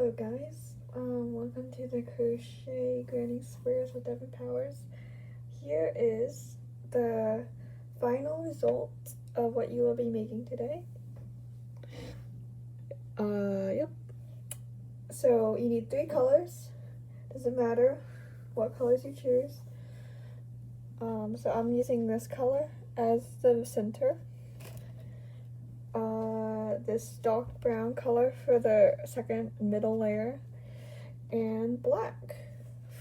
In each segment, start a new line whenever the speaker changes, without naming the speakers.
Hello guys, welcome to the Crochet Granny Squares with Devin Powers. Here is the final result of what you will be making today. Yep. So you need 3 colors. Doesn't matter what colors you choose. So I'm using this color as the center. This dark brown color for the second middle layer, and black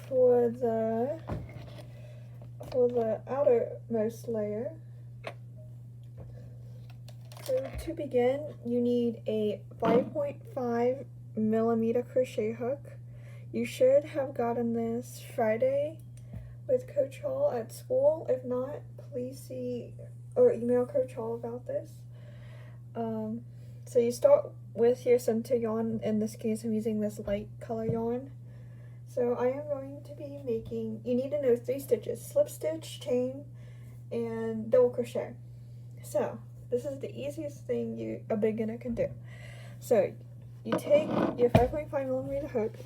for the outermost layer. So to begin, you need a 5.5 millimeter crochet hook. You should have gotten this Friday with Coach Hall at school. If not, please see or email Coach Hall about this. So you start with your center yarn. In this case, I'm using this light color yarn. So I am going to be making, you need to know 3 stitches: slip stitch, chain, and double crochet. So this is the easiest thing a beginner can do. So you take your 5.5 millimeter hook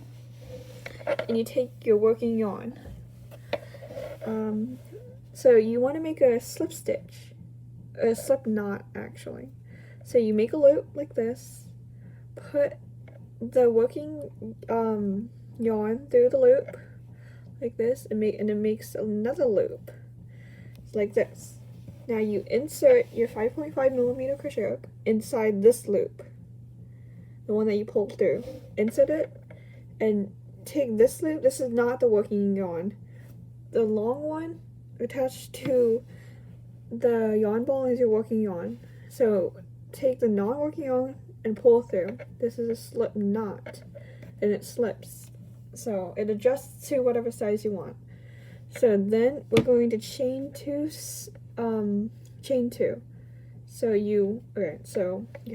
and you take your working yarn. So you want to make a slip stitch, a slip knot actually. So you make a loop like this, put the working yarn through the loop like this, and it makes another loop like this. Now you insert your 5.5 millimeter crochet hook inside this loop, the one that you pulled through. Insert it and take this loop. This is not the working yarn. The long one attached to the yarn ball is your working yarn. So take the non-working yarn and pull through. This is a slip knot, and it slips, so it adjusts to whatever size you want. So then we're going to chain 2. So you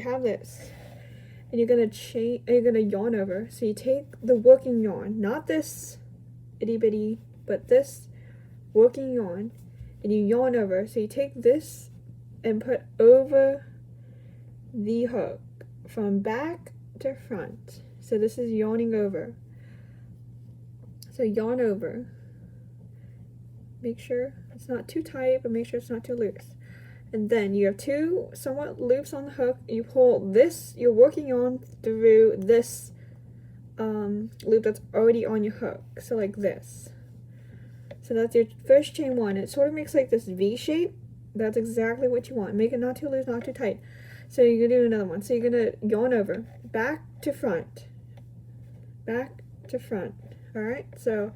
have this, and you're gonna yarn over. So you take the working yarn, not this itty bitty, but this working yarn, and you yarn over. So you take this and put over the hook from back to front. So this is yarning over. So yarn over. Make sure it's not too tight, but make sure it's not too loose. And then you have 2 somewhat loops on the hook. You pull this, you're working on through this loop that's already on your hook. So like this. So that's your first chain 1. It sort of makes like this V shape. That's exactly what you want. Make it not too loose, not too tight. So you're gonna do another one. So you're gonna yarn over, back to front, back to front. All right. So,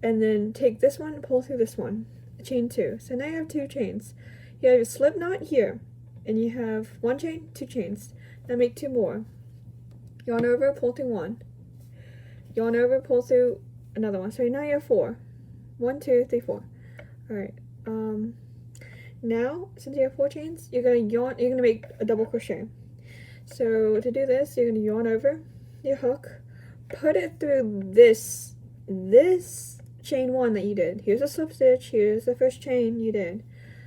and then take this one and pull through this one, chain 2. So now you have 2 chains. You have a slip knot here, and you have 1 chain, 2 chains. Now make 2 more. Yarn over, pull through 1. Yarn over, pull through another one. So now you have 4. 1, 2, 3, 4. All right. Now, since you have 4 chains, you're gonna make a double crochet. So to do this, you're gonna yarn over your hook, put it through this chain 1 that you did. Here's a slip stitch, here's the first chain you did.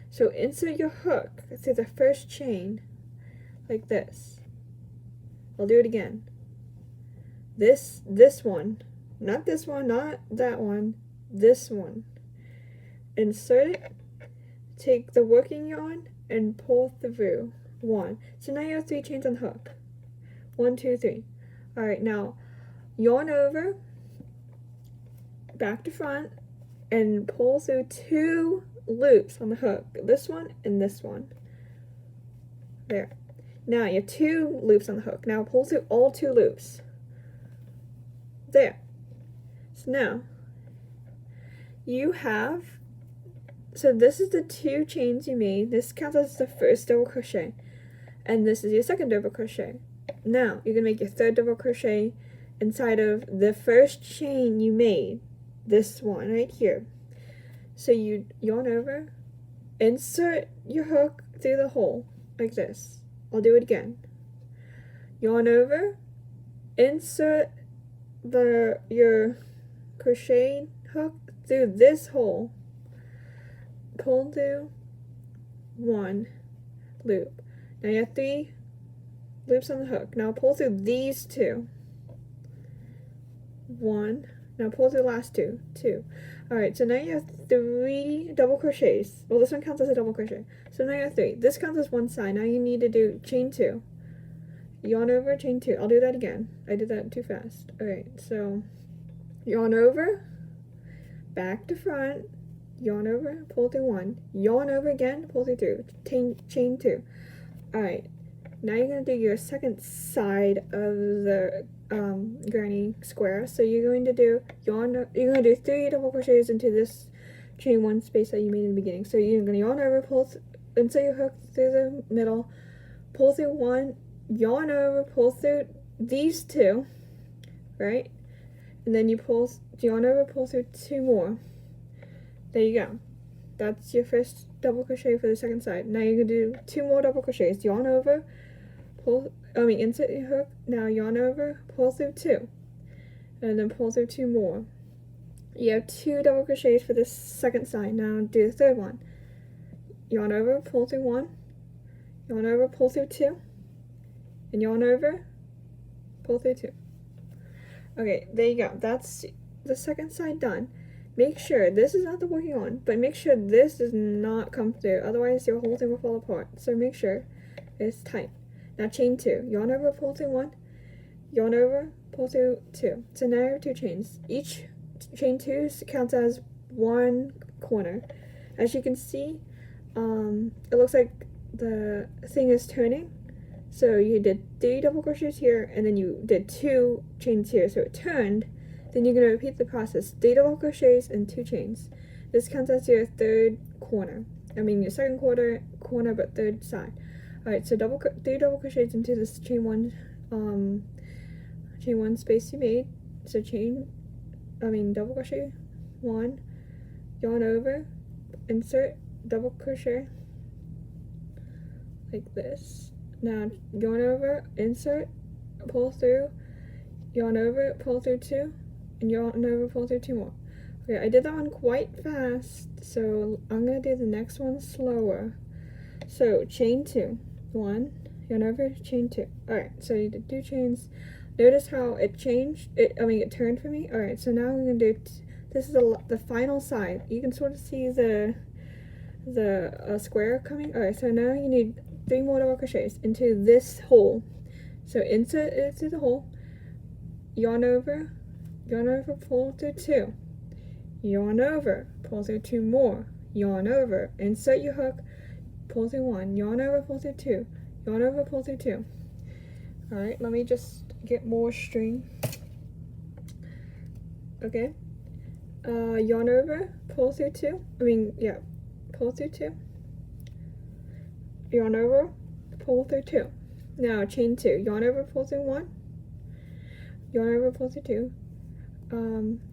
So insert your hook through the first chain like this. I'll do it again. This one, not this one, not that one, this one. Insert it. Take the working yarn and pull through 1. So now you have 3 chains on the hook. 1, 2, 3. Alright, now yarn over, back to front, and pull through 2 loops on the hook. This one and this one. There. Now you have 2 loops on the hook. Now pull through all 2 loops. There. So now you have, so this is the 2 chains you made. This counts as the first double crochet. And this is your second double crochet. Now, you're going to make your third double crochet inside of the first chain you made. This one right here. So you yarn over, insert your hook through the hole, like this. I'll do it again. Yarn over, insert your crochet hook through this hole. Pull through 1 loop. Now you have 3 loops on the hook. Now pull through these 2. 1. Now pull through the last 2. Alright, so now you have 3 double crochets. Well, this one counts as a double crochet. So now you have 3. This counts as one side. Now you need to do chain 2. Yarn over, chain 2. I'll do that again. I did that too fast. Alright, so yarn over, back to front, yarn over, pull through 1, yarn over again, pull through 2, chain 2. Alright, now you're going to do your second side of the granny square. So you're going to do you're going to do 3 double crochets into this chain 1 space that you made in the beginning. So you're going to yarn over, insert your hook through the middle, pull through 1, yarn over, pull through these 2, right? And then you yarn over, pull through 2 more. There you go. That's your first double crochet for the second side. Now you're going to do 2 more double crochets. Yarn over, insert your hook. Now yarn over, pull through 2. And then pull through 2 more. You have 2 double crochets for the second side. Now do the third one. Yarn over, pull through 1. Yarn over, pull through 2. And yarn over, pull through 2. Okay, there you go. That's the second side done. Make sure this is not the working on, but make sure this does not come through. Otherwise, your whole thing will fall apart. So make sure it's tight. Now chain 2. Yarn over, pull through 1. Yarn over, pull through 2. So now you have 2 chains. Each chain 2 counts as 1 corner. As you can see, it looks like the thing is turning. So you did 3 double crochets here, and then you did 2 chains here, so it turned. Then you're going to repeat the process, 3 double crochets and 2 chains. This counts as your third corner. Your second corner, but third side. Alright, so 3 double crochets into this chain 1 space you made. So double crochet 1, yarn over, insert, double crochet, like this. Now yarn over, insert, pull through, yarn over, pull through 2, and yarn over, pull through 2 more. Okay, I did that one quite fast, so I'm going to do the next one slower. So chain 2, 1, yarn over, chain 2. Alright, so you did 2 chains. Notice how it changed, it turned for me. Alright, so now we're going to do, this is the final side. You can sort of see the square coming. Alright, so now you need 3 more double crochets into this hole. So insert it through the hole, yarn over, pull through 2, yarn over, pull through 2 more, yarn over, insert your hook, pull through 1, yarn over, pull through 2, yarn over, pull through 2. Alright, let me just get more string. Okay, yarn over, pull through 2, pull through 2, yarn over, pull through 2. Now chain 2, yarn over, pull through 1, yarn over, pull through 2.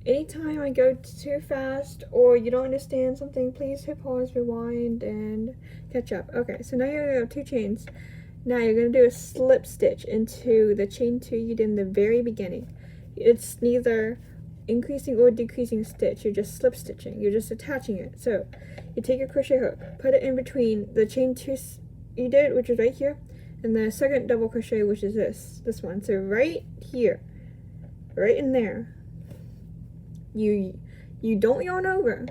Anytime I go too fast or you don't understand something, please hit pause, rewind, and catch up. Okay, so now you're going to have 2 chains. Now you're going to do a slip stitch into the chain 2 you did in the very beginning. It's neither increasing or decreasing stitch, you're just slip stitching, you're just attaching it. So you take your crochet hook, put it in between the chain 2 you did, which is right here, and the second double crochet, which is this one. So right here, right in there, you don't yarn over,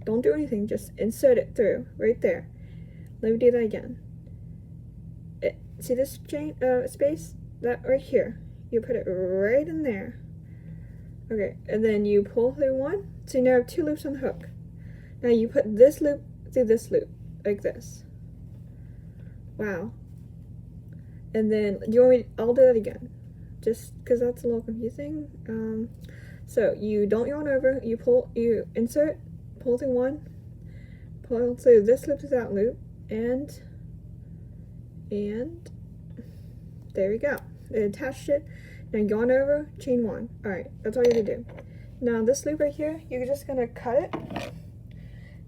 don't do anything, just insert it through right there. Let me do that again. See this chain space, that right here, you put it right in there. Okay, and then you pull through 1, so you now have 2 loops on the hook. Now you put this loop through this loop, like this. Wow. And then, I'll do that again, just because that's a little confusing. So you don't yarn over, you insert, pull through 1, pull through this loop to that loop, and there we go. It attached it. Now yarn over, chain 1. Alright, that's all you have to do. Now this loop right here, you're just gonna cut it.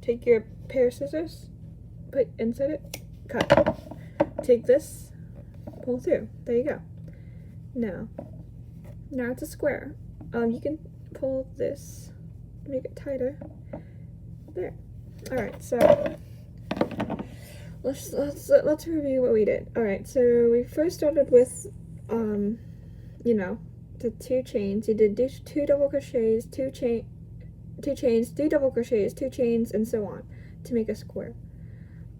Take your pair of scissors, insert it, cut. Take this, pull through. There you go. Now it's a square. You can pull this, make it tighter. There. Alright, so let's review what we did. Alright, so we first started with the 2 chains. You did 2 double crochets, 2 chains, 3 double crochets, 2 chains, and so on to make a square.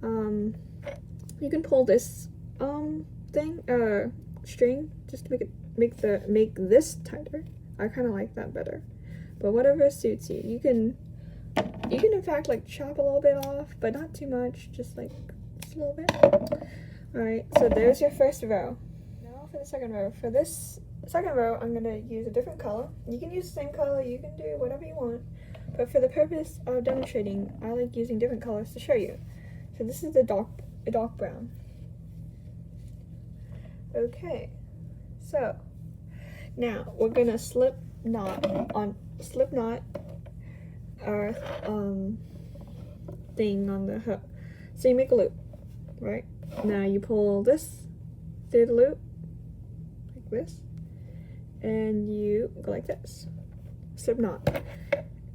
You can pull this string just to make this tighter. I kind of like that better, but whatever suits you. You can in fact like chop a little bit off, but not too much, just a little bit. Alright, so there's your first row. Now for the second row. For this second row, I'm going to use a different color. You can use the same color, you can do whatever you want, but for the purpose of demonstrating, I like using different colors to show you. So this is the dark brown. Okay, so now we're going to slip knot our thing on the hook. So you make a loop, right? Now you pull this through the loop like this, and you go like this. Slip knot.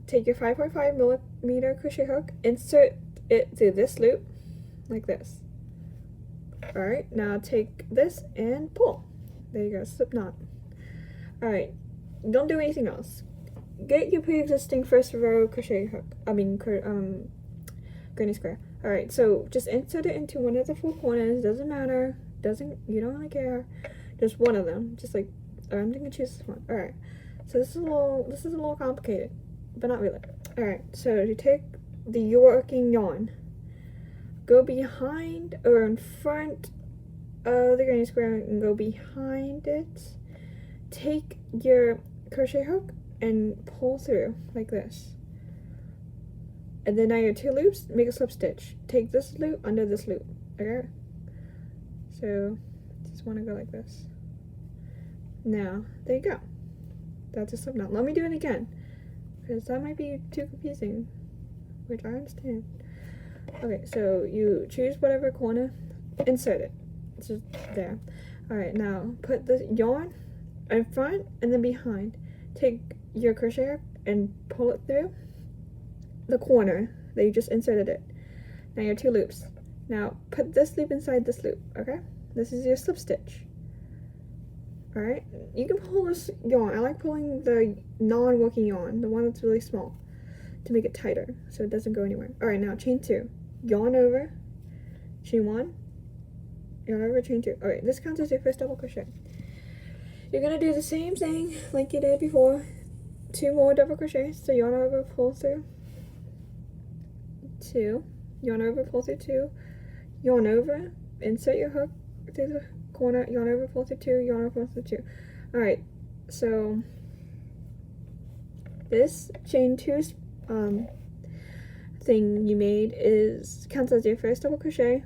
Take your 5.5 millimeter crochet hook, insert it through this loop like this. Alright, now take this and pull. There you go, slip knot. Alright, don't do anything else. Get your pre-existing first row crochet hook, granny square. Alright, so just insert it into one of the 4 corners, doesn't matter, you don't really care, just one of them, just like, I'm gonna choose this one. Alright, so this is a little complicated, but not really. Alright, so you take the working yarn, go behind or in front of the granny square and go behind it, take your crochet hook and pull through like this. And then now your 2 loops, make a slip stitch. Take this loop under this loop, okay? So, just want to go like this. Now, there you go. That's a slip knot. Let me do it again, because that might be too confusing, which I understand. Okay, so you choose whatever corner, insert it. It's just there. Alright, now put the yarn in front and then behind. Take your crochet hook and pull it through the corner that you just inserted it. Now your 2 loops. Now put this loop inside this loop, okay? This is your slip stitch. Alright, you can pull this yarn. I like pulling the non-working yarn, the one that's really small, to make it tighter so it doesn't go anywhere. Alright, now chain 2. Yarn over, chain 1, yarn over, chain 2. Alright, this counts as your first double crochet. You're gonna do the same thing like you did before. 2 more double crochets. So yarn over, pull through 2, yarn over, pull through 2, yarn over, insert your hook through the corner, yarn over, pull through 2, yarn over, pull through 2. Alright, so this chain 2 thing you made counts as your first double crochet,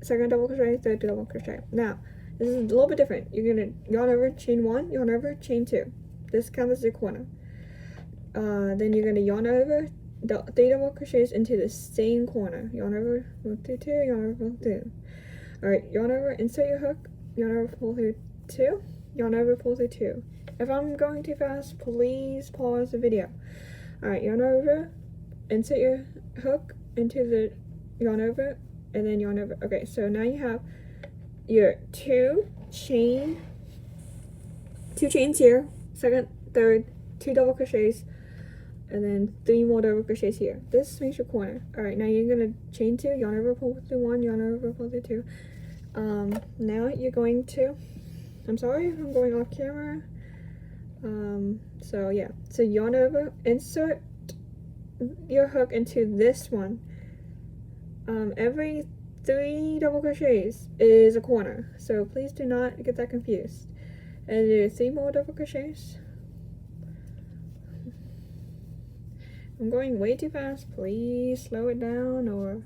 second double crochet, third double crochet. Now, this is a little bit different. You're gonna yarn over, chain 1, yarn over, chain 2. This counts as your corner. Then you're gonna yarn over 3 double crochets into the same corner. Yarn over, pull through 2, yarn over, pull through. Alright, yarn over, insert your hook, yarn over, pull through 2, yarn over, pull through 2. If I'm going too fast, please pause the video. Alright, yarn over, insert your hook into the yarn over, and then yarn over. Okay, so now you have your 2 chains here, second, third, 2 double crochets, and then 3 more double crochets here. This makes your corner. Alright, now you're gonna chain 2, yarn over, pull through 1, yarn over, pull through 2. Now you're going to, I'm sorry if I'm going off camera. So yeah, so yarn over, insert your hook into this one. Every 3 double crochets is a corner, so please do not get that confused. And do 3 more double crochets. I'm going way too fast. Please slow it down or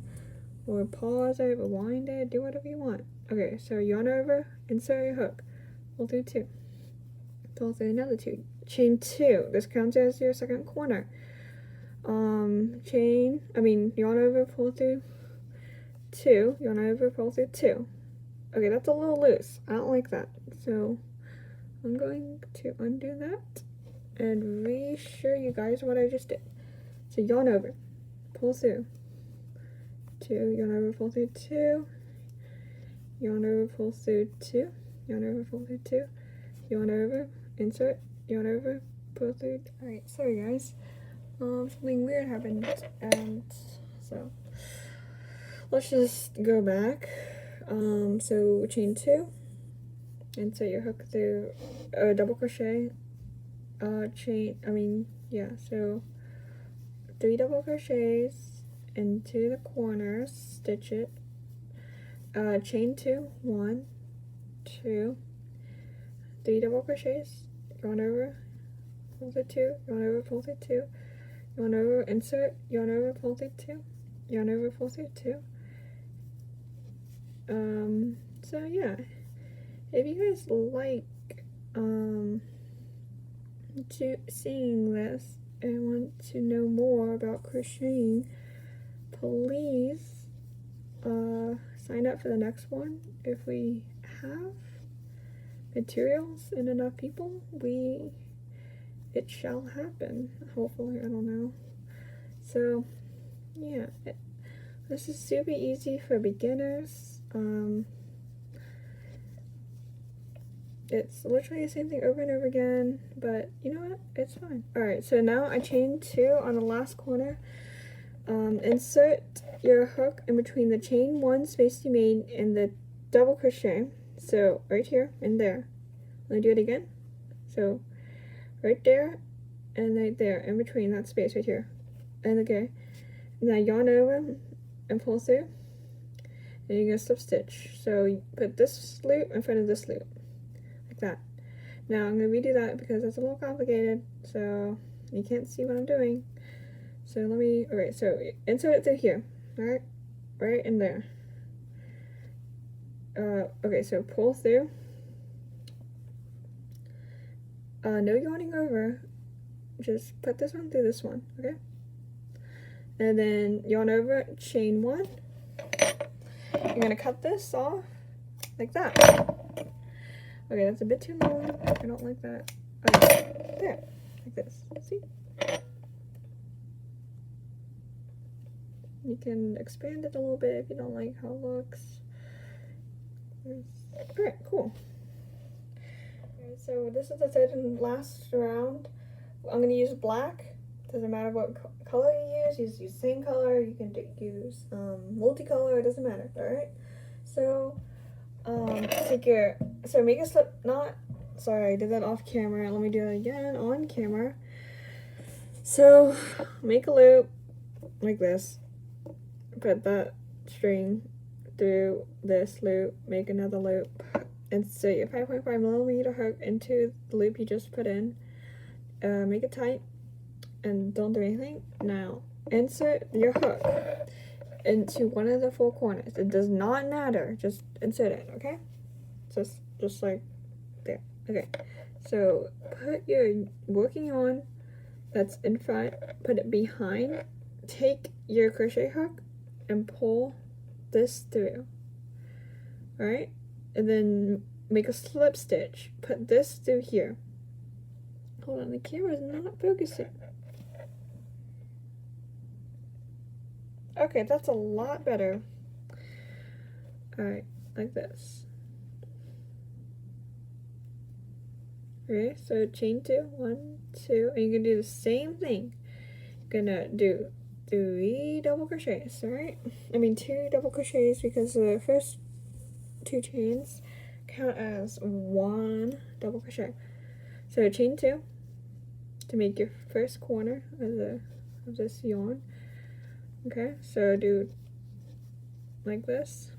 pause it, rewind it, do whatever you want. Okay, so yarn over, insert your hook, pull through 2, pull through another 2, chain 2. This counts as your second corner. Yarn over, pull through 2, yarn over, pull through 2. Okay, that's a little loose. I don't like that. So I'm going to undo that and re-show you guys what I just did. So yarn over, pull through 2, yarn over, pull through 2, yarn over, pull through 2, yarn over, pull through 2, yarn over, insert, yarn over, pull through. Alright, sorry guys, something weird happened, and so let's just go back. So chain 2, insert your hook through a double crochet, so 3 double crochets into the corners, stitch it, chain 2, 1, 2, 3 double crochets, yarn over, pull through 2, yarn over, pull through 2, yarn over, insert, yarn over, pull through 2, yarn over, pull through 2. So yeah, if you guys like seeing this and want to know more about crocheting, please sign up for the next one. If we have materials and enough people, it shall happen, hopefully. I don't know. So yeah, this is super easy for beginners. It's literally the same thing over and over again, but you know what? It's fine. Alright, so now I chain 2 on the last corner. Insert your hook in between the chain 1 space you made and the double crochet. So right here and there. Let me do it again. So right there and right there, in between that space right here. And okay. Now yarn over and pull through. And you're gonna slip stitch. So you put this loop in front of this loop. That. Now I'm going to redo that because it's a little complicated, so you can't see what I'm doing. So alright, so insert it through here, alright, right in there. Okay, so pull through. No yarning over, just put this one through this one, okay? And then yarn over, chain 1. You're going to cut this off like that. Okay, that's a bit too long. I don't like that. There, like this. See? You can expand it a little bit if you don't like how it looks. Alright, cool. Okay, so this is the third and last round. I'm going to use black. Doesn't matter what color you use the same color. You can use multicolor. It doesn't matter. Alright? So make a slip knot. Sorry, I did that off camera. Let me do it again on camera. So make a loop like this. Put that string through this loop. Make another loop. Insert your 5.5mm hook into the loop you just put in. Make it tight and don't do anything. Now insert your hook into one of the 4 corners. It does not matter. Just insert it, okay? Just like there. Okay. So put your working yarn that's in front, put it behind. Take your crochet hook and pull this through. Alright? And then make a slip stitch. Put this through here. Hold on, the camera is not focusing. Okay, that's a lot better. Alright, like this. Okay, so chain 2, 1, 2, and you're gonna do the same thing. You're gonna do 3 double crochets, alright? 2 double crochets because the first 2 chains count as 1 double crochet. So chain 2 to make your first corner of this yarn. Okay, so do like this.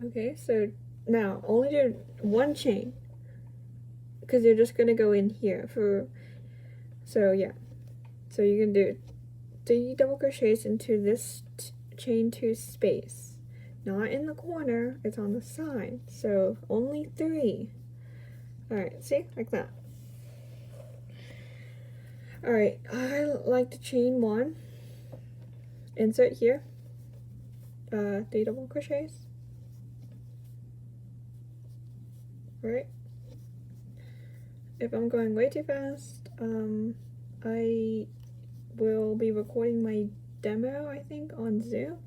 Okay, so now only do 1 chain because you're just gonna go in here so yeah. So you can do 3 double crochets into this chain 2 space. Not in the corner, it's on the side. So only 3. Alright, see? Like that. Alright, I like to chain 1. Insert here. 3 double crochets. Alright. If I'm going way too fast, I will be recording my demo, I think, on Zoom,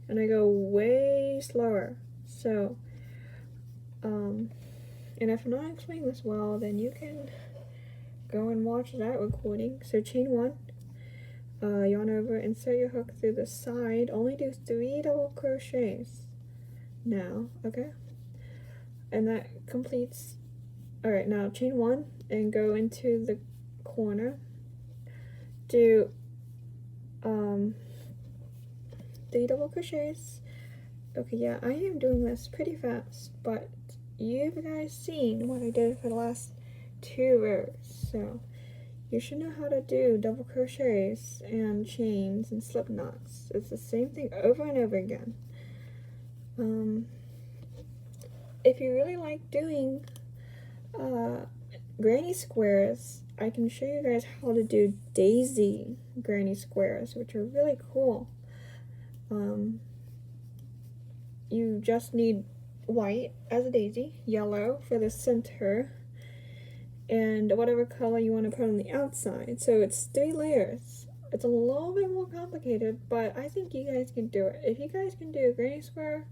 and I go way slower. So And if I'm not explaining this well, then you can go and watch that recording. So chain 1, yarn over, insert your hook through the side, only do 3 double crochets now, okay? And that completes. All right, now chain 1 and go into the corner, do 3 double crochets. Okay, yeah, I am doing this pretty fast, but you've guys seen what I did for the last 2 rows, so you should know how to do double crochets and chains and slip knots. It's the same thing over and over again. If you really like doing granny squares, I can show you guys how to do daisy granny squares, which are really cool. You just need white as a daisy, yellow for the center, and whatever color you want to put on the outside. So it's 3 layers. It's a little bit more complicated, but I think you guys can do it. If you guys can do a granny square,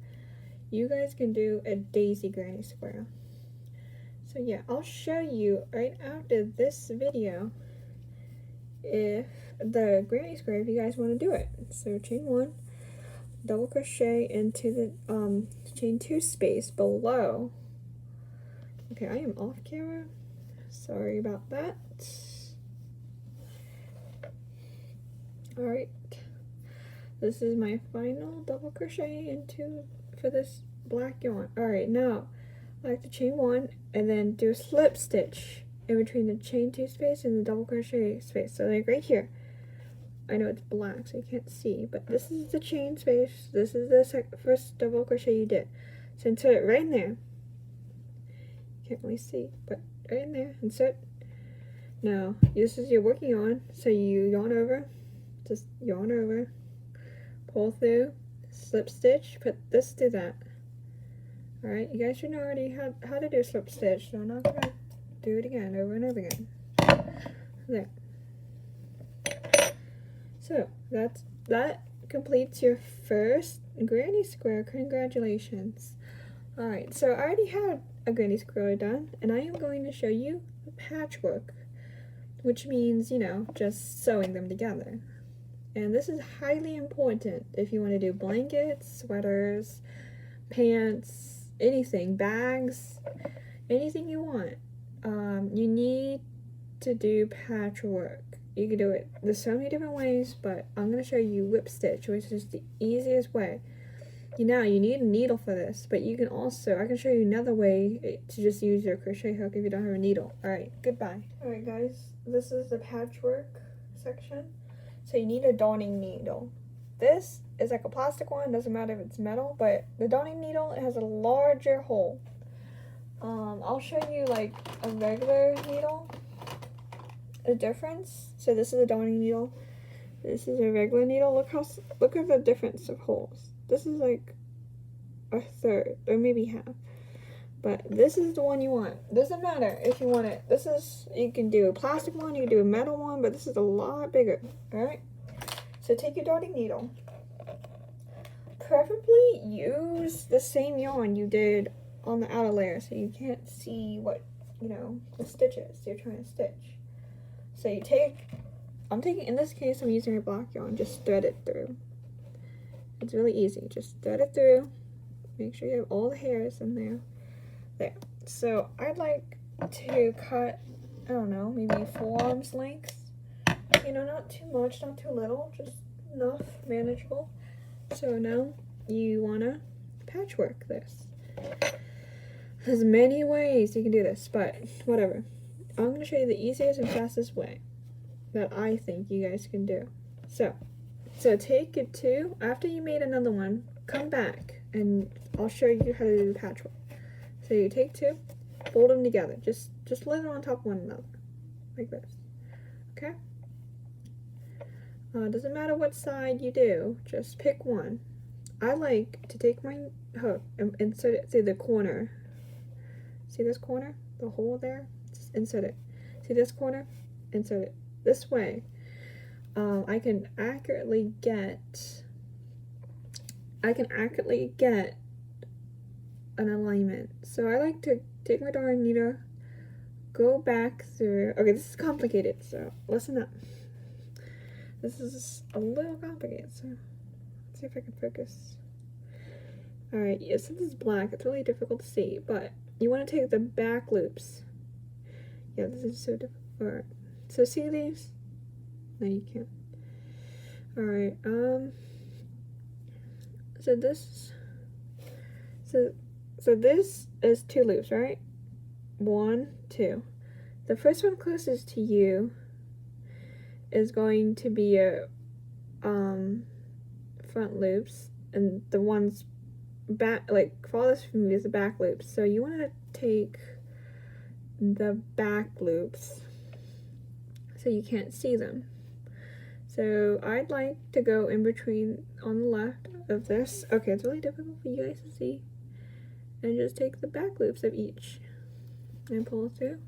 you guys can do a daisy granny square. So yeah, I'll show you right after this video if the granny square, if you guys want to do it. So chain 1, double crochet into the chain 2 space below. Okay, I am off camera. Sorry about that. Alright, this is my final double crochet into for this black yarn. Alright, now I like to chain 1 and then do a slip stitch in between the chain 2 space and the double crochet space. So like right here, I know it's black so you can't see, but this is the chain space, this is the first double crochet you did. So insert it right in there. You can't really see, but right in there, insert. Now this is your working yarn, so you yarn over, just yarn over, pull through, slip stitch, put this to that. Alright, you guys should know already how to do a slip stitch, so I'm not gonna do it again over and over again. There. So that completes your first granny square. Congratulations. Alright, so I already had a granny square done, and I am going to show you the patchwork, which means, you know, just sewing them together. And this is highly important if you want to do blankets, sweaters, pants, anything, bags, anything you want. You need to do patchwork. You can do it, there's so many different ways, but I'm going to show you whip stitch, which is the easiest way. Now you need a needle for this, but you can also, I can show you another way to just use your crochet hook if you don't have a needle. Alright, goodbye. Alright guys, this is the patchwork section. So you need a darning needle. This is like a plastic one, doesn't matter if it's metal, but the darning needle, it has a larger hole. I'll show you like a regular needle, a difference. So this is a darning needle, this is a regular needle. Look at the difference of holes. This is like a third or maybe half, but this is the one you want. Doesn't matter if you want it. This is, you can do a plastic one, you can do a metal one, but this is a lot bigger. Alright, so take your darning needle, preferably use the same yarn you did on the outer layer so you can't see what, you know, the stitches you're trying to stitch. So you take, in this case I'm using a black yarn, just thread it through. It's really easy, just thread it through, make sure you have all the hairs in there. There. So I'd like to cut, I don't know, maybe 4 arms lengths. You know, not too much, not too little, just enough, manageable. So now you wanna patchwork this. There's many ways you can do this, but whatever. I'm gonna show you the easiest and fastest way that I think you guys can do. So take it 2, after you made another one, come back and I'll show you how to do the patchwork. So you take 2, fold them together, just lay them on top of one another, like this, okay? Doesn't matter what side you do, just pick one. I like to take my hook and insert it through the corner. See this corner? The hole there? Just insert it. See this corner? Insert it. This way, I can accurately get an alignment. So I like to take my darn needle, go back through. Okay, this is complicated, so listen up. This is a little complicated, so let's see if I can focus. Alright, yeah, since it's black, it's really difficult to see, but you want to take the back loops. Yeah, this is so difficult. Alright, so see these? No, you can't. Alright, so this is 2 loops, right? 1, 2. The first one closest to you is going to be a front loops, and the ones back, like farthest from you, is the back loops. So you want to take the back loops so you can't see them. So I'd like to go in between on the left of this. Okay, it's really difficult for you guys to see. And just take the back loops of each and pull through.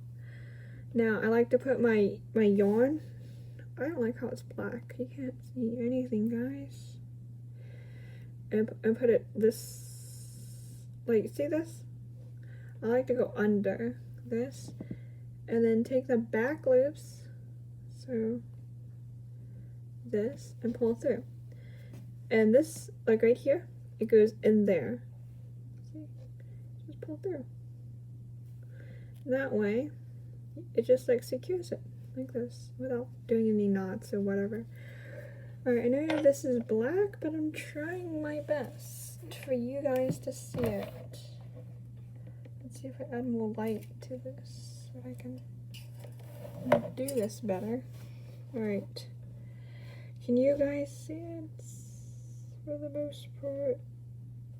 Now I like to put my yarn. I don't like how it's black. You can't see anything, guys. And put it this, like, see this? I like to go under this and then take the back loops, so this, and pull through. And this, like right here, it goes in there. See? Just pull through. That way, it just like secures it like this without doing any knots or whatever. Alright, I know this is black, but I'm trying my best for you guys to see it. Let's see if I add more light to this so I can do this better. Alright. Can you guys see it? For the most part.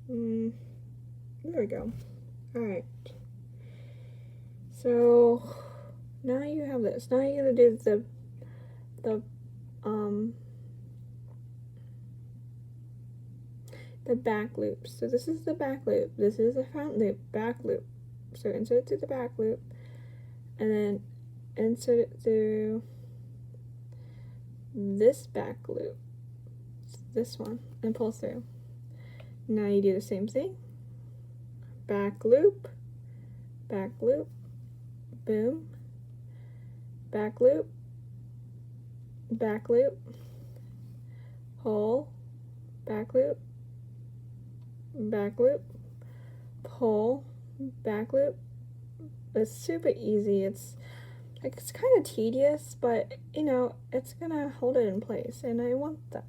There we go. Alright. So now you have this. Now you're gonna do the back loop. So this is the back loop. This is the front loop, back loop. So insert it through the back loop and then insert it through this back loop, this one, and pull through. Now you do the same thing. Back loop, boom, back loop, pull, back loop, pull, back loop. It's super easy. It's like, it's kind of tedious, but you know, it's gonna hold it in place, and I want that.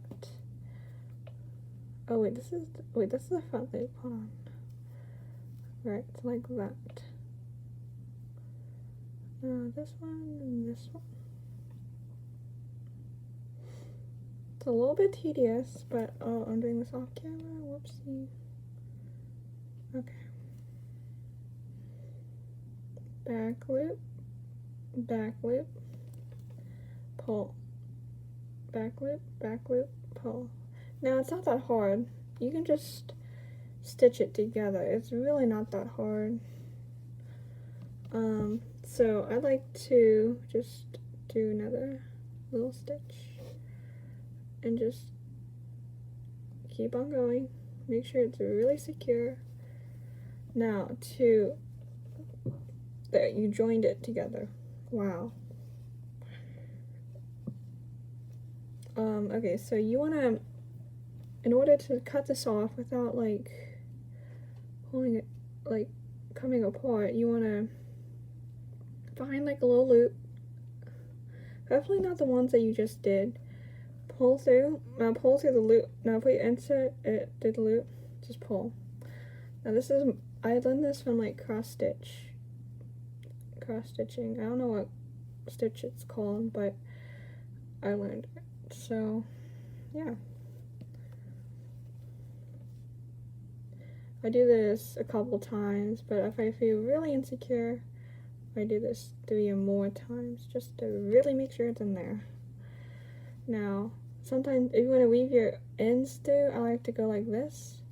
Oh wait, this is the front loop. Hold on. Right, like that. This one and this one. It's a little bit tedious, but oh, I'm doing this off camera. Whoopsie. Okay. Back loop, pull, back loop, pull. Now it's not that hard. You can just stitch it together. It's really not that hard. So I like to just do another little stitch and just keep on going. Make sure it's really secure. Now there, you joined it together. Wow. Okay, so you wanna, in order to cut this off without like pulling it, like coming apart, you wanna find like a little loop. Hopefully not the ones that you just did. Pull through. Now pull through the loop. Now if we insert it through the loop, just pull. Now this is, I learned this from like cross stitching. I don't know what stitch it's called, but I learned it. So yeah, I do this a couple times, but if I feel really insecure, I do this 3 or more times just to really make sure it's in there. Now sometimes if you want to weave your ends through, I like to go like this.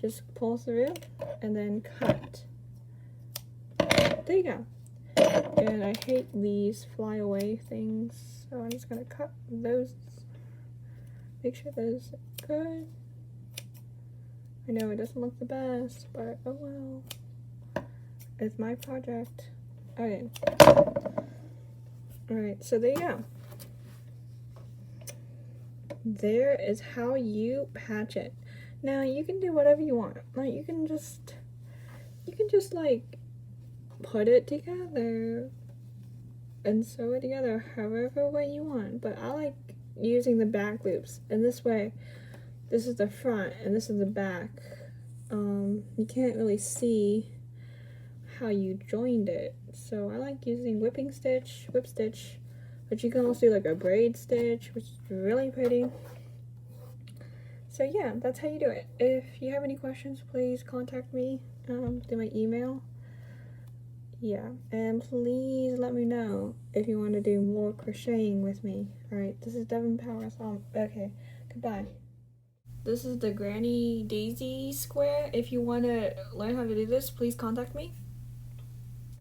Just pull through and then cut. There you go. And I hate these flyaway things, so I'm just gonna cut those. Make sure those are good. I know it doesn't look the best, but oh well. It's my project. Okay. Alright, so there you go. There is how you patch it. Now you can do whatever you want. Like you can just like put it together and sew it together however way you want. But I like using the back loops. And this way, this is the front and this is the back. You can't really see how you joined it. So I like using whip stitch, but you can also do like a braid stitch, which is really pretty. So yeah, that's how you do it. If you have any questions, please contact me through my email. Yeah, and please let me know if you want to do more crocheting with me. Alright, this is Devin Powers. Okay, goodbye. This is the Granny Daisy square. If you want to learn how to do this, please contact me.